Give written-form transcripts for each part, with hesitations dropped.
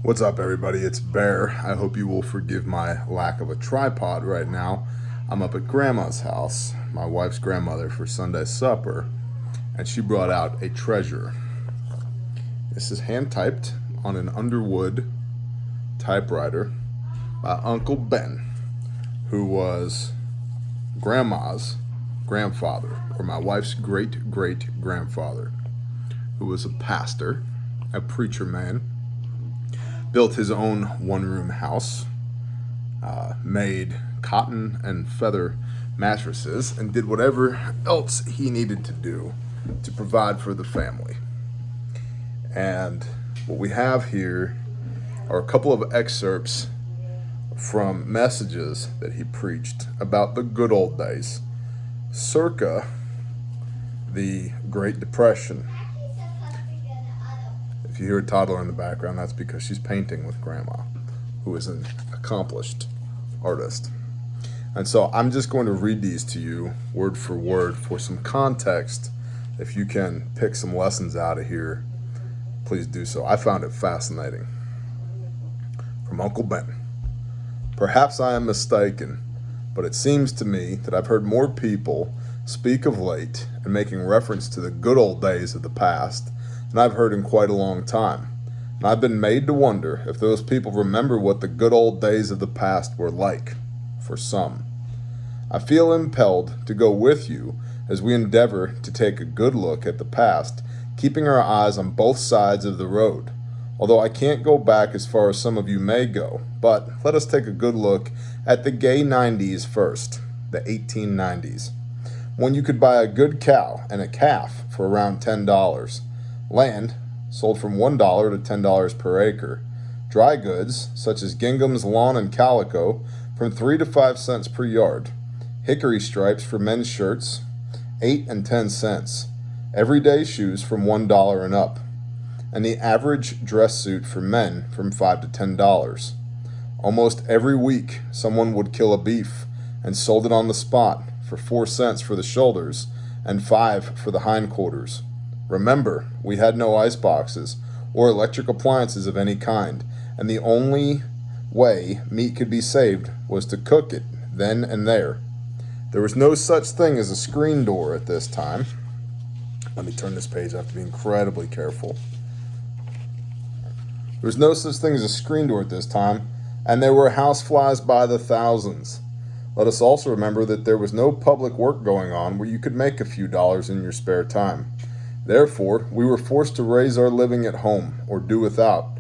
What's up, everybody? It's Bear. I hope you will forgive my lack of a tripod right now. I'm up at Grandma's house, my wife's grandmother, for Sunday supper, and she brought out a treasure. This is hand-typed on an Underwood typewriter by Uncle Ben, who was Grandma's grandfather, or my wife's great-great-grandfather, who was a pastor, a preacher man, built his own one-room house, made cotton and feather mattresses, and did whatever else he needed to do to provide for the family. And what we have here are a couple of excerpts from messages that he preached about the good old days, circa the Great Depression. If you hear a toddler in the background, that's because she's painting with Grandma, who is an accomplished artist. And so I'm just going to read these to you word for word for some context. If you can pick some lessons out of here, please do so. I found it fascinating. From Uncle Ben. Perhaps I am mistaken, but it seems to me that I've heard more people speak of late and making reference to the good old days of the past than I've heard in quite a long time. And I've been made to wonder if those people remember what the good old days of the past were like, for some. I feel impelled to go with you as we endeavor to take a good look at the past, keeping our eyes on both sides of the road. Although I can't go back as far as some of you may go, but let us take a good look at the gay 90s first, the 1890s, when you could buy a good cow and a calf for around $10. Land sold from $1 to $10 per acre. Dry goods, such as ginghams, lawn, and calico, from 3 to 5 cents per yard. Hickory stripes for men's shirts, 8 and 10 cents. Everyday shoes from $1 and up. And the average dress suit for men from $5 to $10. Almost every week, someone would kill a beef and sold it on the spot for 4 cents for the shoulders and 5 for the hindquarters. Remember, we had no ice boxes or electric appliances of any kind, and the only way meat could be saved was to cook it then and there. There was no such thing as a screen door at this time. Let me turn this page. I have to be incredibly careful. There was no such thing as a screen door at this time, and there were houseflies by the thousands. Let us also remember that there was no public work going on where you could make a few dollars in your spare time. Therefore, we were forced to raise our living at home, or do without.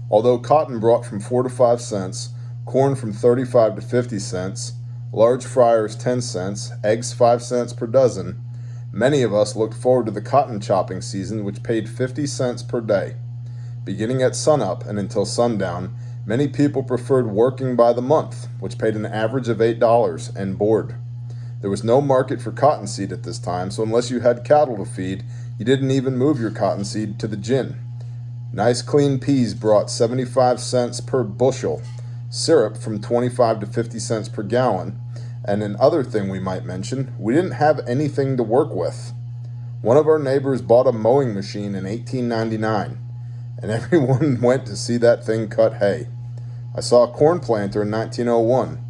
Although cotton brought from 4 to 5 cents, corn from 35 to 50 cents, large fryers 10 cents, eggs 5 cents per dozen, many of us looked forward to the cotton chopping season, which paid 50 cents per day. Beginning at sunup and until sundown, many people preferred working by the month, which paid an average of $8 and board. There was no market for cottonseed at this time, so unless you had cattle to feed, you didn't even move your cottonseed to the gin. Nice clean peas brought 75 cents per bushel, syrup from 25 to 50 cents per gallon, and another thing we might mention, we didn't have anything to work with. One of our neighbors bought a mowing machine in 1899, and everyone went to see that thing cut hay. I saw a corn planter in 1901.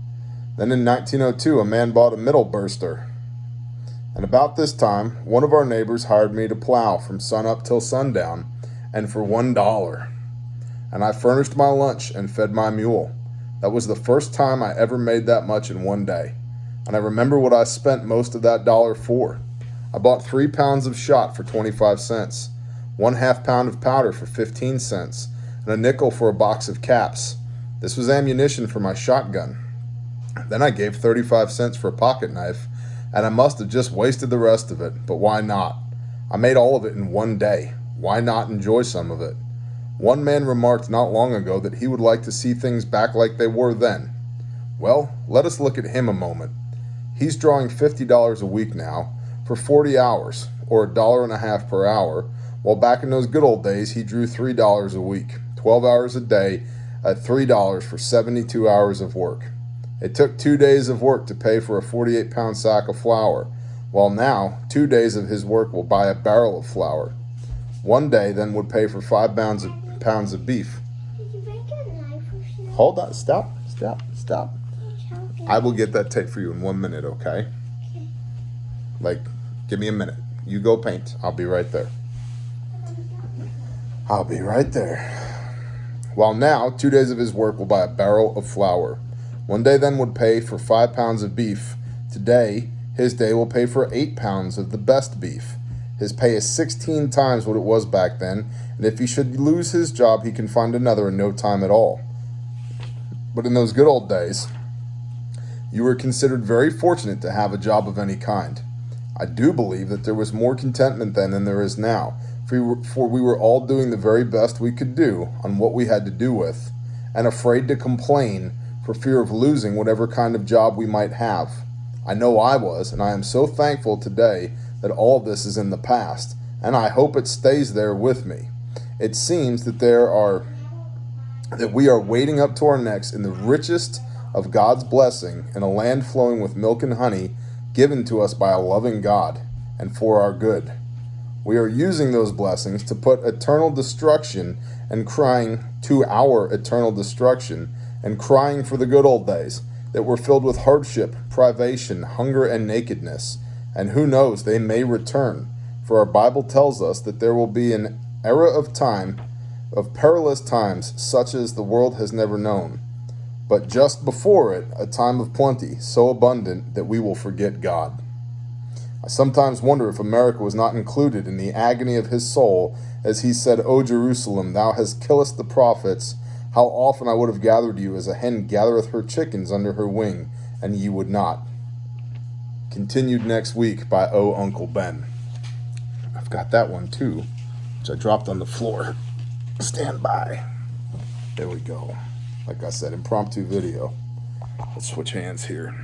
Then in 1902, a man bought a middle burster. And about this time, one of our neighbors hired me to plow from sunup till sundown, and for $1. And I furnished my lunch and fed my mule. That was the first time I ever made that much in one day. And I remember what I spent most of that dollar for. I bought 3 pounds of shot for 25 cents, 1/2 pound of powder for 15 cents, and a nickel for a box of caps. This was ammunition for my shotgun. Then I gave 35 cents for a pocket knife, and I must have just wasted the rest of it, but why not? I made all of it in one day. Why not enjoy some of it? One man remarked not long ago that he would like to see things back like they were then. Well, let us look at him a moment. He's drawing $50 a week now for 40 hours, or $1.50 per hour, while back in those good old days he drew $3 a week, 12 hours a day at $3 for 72 hours of work. It took 2 days of work to pay for a 48-pound sack of flour, while now 2 days of his work will buy a barrel of flour. 1 day then would pay for 5 pounds of beef. Hold on. Stop. I will get that tape for you in 1 minute, okay? Like, give me a minute. You go paint. I'll be right there. While now, 2 days of his work will buy a barrel of flour. 1 day then would pay for 5 pounds of beef. Today, his day will pay for 8 pounds of the best beef. His pay is 16 times what it was back then, and if he should lose his job, he can find another in no time at all. But in those good old days, you were considered very fortunate to have a job of any kind. I do believe that there was more contentment then than there is now, for we were all doing the very best we could do on what we had to do with, and afraid to complain for fear of losing whatever kind of job we might have. I know I was, and I am so thankful today that all of this is in the past, and I hope it stays there with me. It seems that we are wading up to our necks in the richest of God's blessing in a land flowing with milk and honey given to us by a loving God and for our good. We are using those blessings to put eternal destruction and crying to our eternal destruction and crying for the good old days that were filled with hardship, privation, hunger, and nakedness. And who knows, they may return. For our Bible tells us that there will be an era of time, of perilous times, such as the world has never known. But just before it, a time of plenty, so abundant that we will forget God. I sometimes wonder if America was not included in the agony of his soul, as he said, O Jerusalem, thou hast killest the prophets. How often I would have gathered you as a hen gathereth her chickens under her wing, and ye would not. Continued next week by O Uncle Ben. I've got that one too, which I dropped on the floor. Stand by. There we go. Like I said, impromptu video. Let's switch hands here.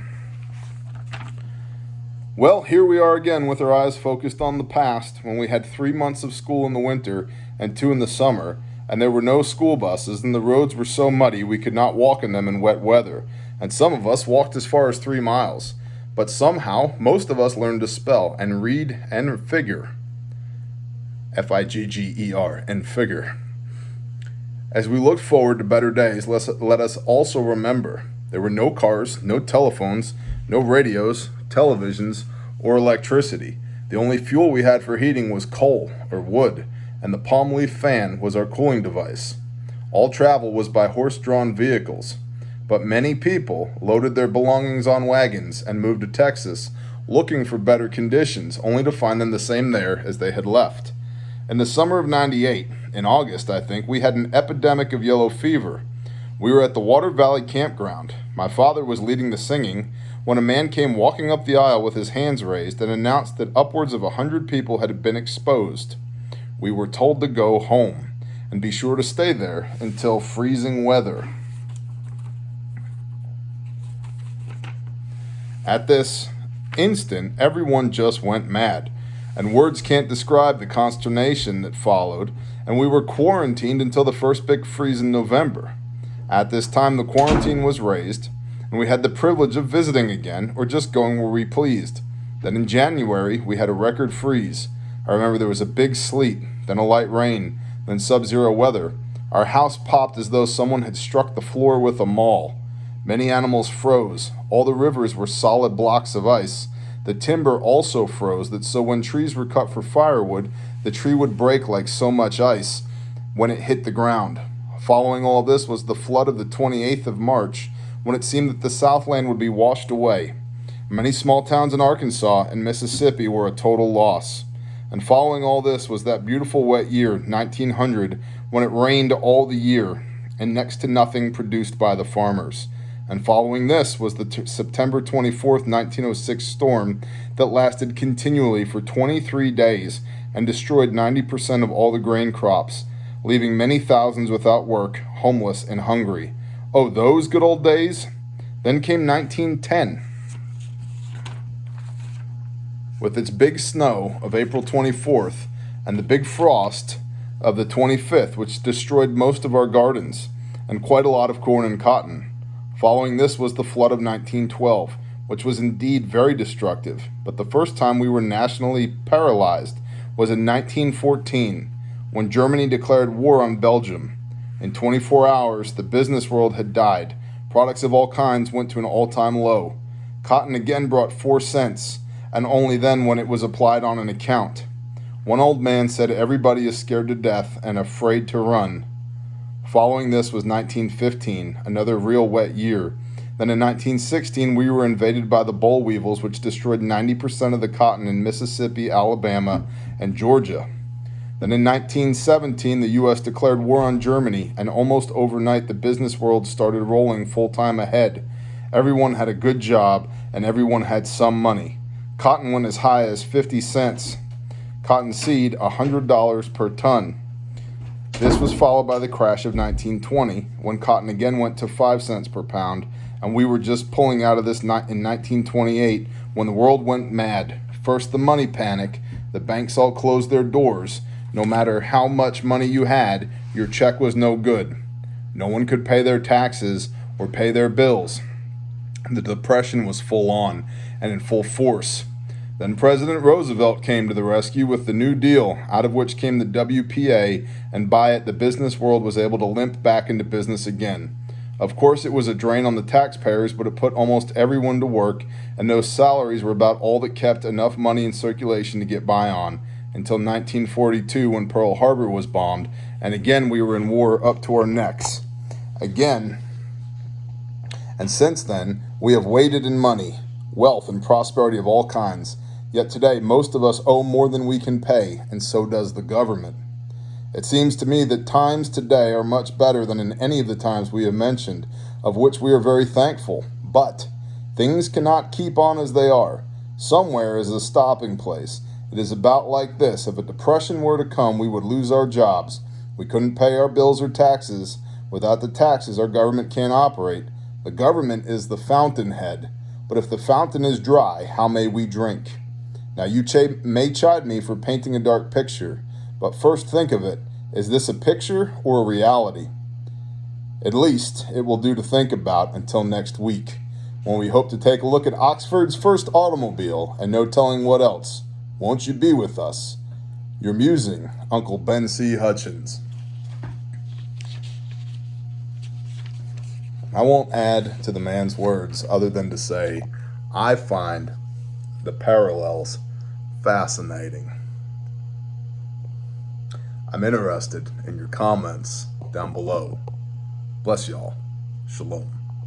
Well, here we are again with our eyes focused on the past, when we had 3 months of school in the winter and 2 in the summer, and there were no school buses, and the roads were so muddy we could not walk in them in wet weather, and some of us walked as far as 3 miles. But somehow, most of us learned to spell and read and figure. F-I-G-G-E-R, and figure. As we look forward to better days, let us also remember there were no cars, no telephones, no radios, televisions, or electricity. The only fuel we had for heating was coal or wood, and the palm leaf fan was our cooling device. All travel was by horse-drawn vehicles, but many people loaded their belongings on wagons and moved to Texas looking for better conditions, only to find them the same there as they had left. In the summer of '98, in August I think, we had an epidemic of yellow fever. We were at the Water Valley campground. My father was leading the singing when a man came walking up the aisle with his hands raised and announced that upwards of 100 people had been exposed. We were told to go home and be sure to stay there until freezing weather. At this instant, everyone just went mad, and words can't describe the consternation that followed, and we were quarantined until the first big freeze in November. At this time, the quarantine was raised, and we had the privilege of visiting again, or just going where we pleased. Then in January, we had a record freeze. I remember there was a big sleet, then a light rain, then sub-zero weather. Our house popped as though someone had struck the floor with a maul. Many animals froze. All the rivers were solid blocks of ice. The timber also froze, so when trees were cut for firewood, the tree would break like so much ice when it hit the ground. Following all this was the flood of the 28th of March, when it seemed that the Southland would be washed away. Many small towns in Arkansas and Mississippi were a total loss. And following all this was that beautiful wet year, 1900, when it rained all the year and next to nothing produced by the farmers. And following this was the September 24th, 1906 storm that lasted continually for 23 days and destroyed 90% of all the grain crops, leaving many thousands without work, homeless, and hungry. Oh, those good old days? Then came 1910. With its big snow of April 24th and the big frost of the 25th, which destroyed most of our gardens and quite a lot of corn and cotton. Following this was the flood of 1912, which was indeed very destructive, but the first time we were nationally paralyzed was in 1914, when Germany declared war on Belgium. In 24 hours, the business world had died. Products of all kinds went to an all-time low. Cotton again brought 4 cents, and only then when it was applied on an account. One old man said everybody is scared to death and afraid to run. Following this was 1915, another real wet year. Then in 1916, we were invaded by the boll weevils, which destroyed 90% of the cotton in Mississippi, Alabama, and Georgia. Then in 1917, the U.S. declared war on Germany, and almost overnight the business world started rolling full-time ahead. Everyone had a good job, and everyone had some money. Cotton went as high as 50 cents. Cottonseed, $100 per ton. This was followed by the crash of 1920, when cotton again went to 5 cents per pound, and we were just pulling out of this in 1928 when the world went mad. First the money panic, the banks all closed their doors. No matter how much money you had, your check was no good. No one could pay their taxes or pay their bills. The Depression was full on and in full force. Then President Roosevelt came to the rescue with the New Deal, out of which came the WPA, and by it the business world was able to limp back into business again. Of course it was a drain on the taxpayers, but it put almost everyone to work, and those salaries were about all that kept enough money in circulation to get by on, until 1942 when Pearl Harbor was bombed, and again we were in war up to our necks. Again. And since then, we have waded in money, wealth, and prosperity of all kinds. Yet today, most of us owe more than we can pay, and so does the government. It seems to me that times today are much better than in any of the times we have mentioned, of which we are very thankful. But things cannot keep on as they are. Somewhere is a stopping place. It is about like this. If a depression were to come, we would lose our jobs. We couldn't pay our bills or taxes. Without the taxes, our government can't operate. The government is the fountainhead. But if the fountain is dry, how may we drink? Now you may chide me for painting a dark picture, but first think of it. Is this a picture or a reality? At least it will do to think about until next week, when we hope to take a look at Oxford's first automobile and no telling what else. Won't you be with us? Your musing, Uncle Ben C. Hutchins. I won't add to the man's words other than to say I find the parallels fascinating. I'm interested in your comments down below. Bless y'all. Shalom.